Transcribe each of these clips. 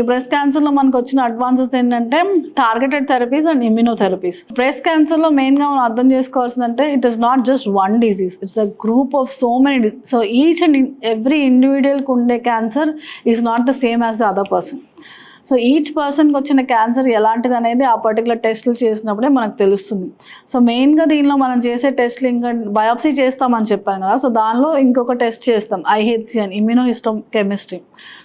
Breast క్యాన్సర్లో మనకు వచ్చిన advances ఏంటంటే targeted therapies and immunotherapies. Breast క్యాన్సర్లో మెయిన్గా మనం అర్థం చేసుకోవాల్సిందంటే it is not just one disease, it's a group of so many disease. So each and every ఇండివిజువల్కి ఉండే cancer is not the same as the other person. So each పర్సన్కి వచ్చిన cancer ఎలాంటిది అనేది ఆ పర్టికులర్ టెస్టులు చేసినప్పుడే మనకు తెలుస్తుంది. సో మెయిన్గా దీనిలో మనం చేసే టెస్ట్లు ఇంకా బయాప్సీ చేస్తామని చెప్పాను కదా, సో దానిలో ఇంకొక టెస్ట్ చేస్తాం IHC అని, ఇమ్యూనోహిస్టోకెమిస్ట్రీ.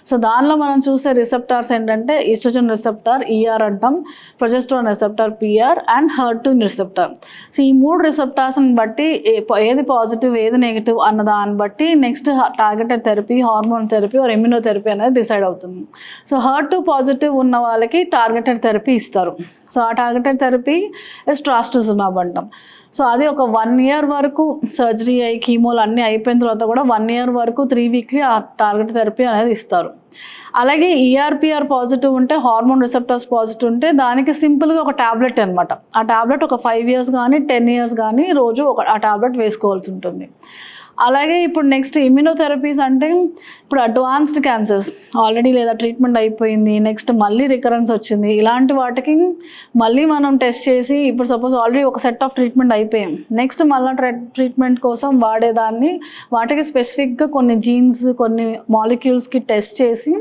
సో దానిలో మనం చూసే రిసెప్టార్స్ ఏంటంటే ఈస్ట్రోజన్ రిసెప్టార్ ER అంటాం, progesterone receptor PR and HER2 receptor. So ఈ 3 రిసెప్టార్స్ని బట్టి ఏది పాజిటివ్ ఏది నెగిటివ్ అన్న దాన్ని బట్టి next targeted therapy, hormone therapy are immunotherapy అనేది డిసైడ్ అవుతుంది. సో HER2 పాజిటివ్ ఉన్న వాళ్ళకి టార్గెటెడ్ థెరపీ ఇస్తారు. సో ఆ టార్గెటెడ్ థెరపీ ట్రాస్టూజిమాబ్ అంటాం. సో అది ఒక 1 year వరకు సర్జరీ అయ్యి కీమోలు అన్నీ అయిపోయిన తర్వాత కూడా 1 year వరకు 3 weekly ఆ టార్గెట్ థెరపీ అనేది ఇస్తారు. అలాగే ER/PR పాజిటివ్ ఉంటే, హార్మోన్ రిసెప్టర్స్ పాజిటివ్ ఉంటే దానికి సింపుల్గా ఒక ట్యాబ్లెట్ అనమాట. ఆ ట్యాబ్లెట్ ఒక 5 years కానీ 10 years కానీ రోజు ఆ ట్యాబ్లెట్ వేసుకోవాల్సి ఉంటుంది. అలాగే ఇప్పుడు నెక్స్ట్ ఇమ్యూనోథెరపీస్ అంటే ఇప్పుడు అడ్వాన్స్డ్ క్యాన్సర్స్ ఆల్రెడీ లేదా ట్రీట్మెంట్ అయిపోయింది, నెక్స్ట్ మళ్ళీ రికరెన్స్ వచ్చింది, ఇలాంటి వాటికి మళ్ళీ మనం టెస్ట్ చేసి ఇప్పుడు సపోజ్ ఆల్రెడీ ఒక సెట్ ఆఫ్ ట్రీట్మెంట్ అయిపోయాం, నెక్స్ట్ మళ్ళీ ట్రీట్మెంట్ కోసం వాడేదాన్ని వాటికి స్పెసిఫిక్గా కొన్ని జీన్స్ కొన్ని మాలిక్యూల్స్కి టెస్ట్ చేసి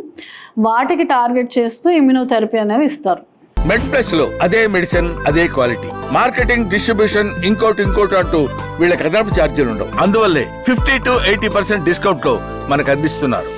వాటికి టార్గెట్ చేస్తూ ఇమ్యూనోథెరపీ అనేవి ఇస్తారు. మెడ్ప్లస్ లో అదే మెడిసిన్ అదే క్వాలిటీ, మార్కెటింగ్ డిస్ట్రిబ్యూషన్ ఇంకోటి అంటూ వీళ్ళకి అదనపు ఛార్జీలు ఉండవు. అందువల్లే 50 to 80% డిస్కౌంట్ లో మనకు అందిస్తున్నారు.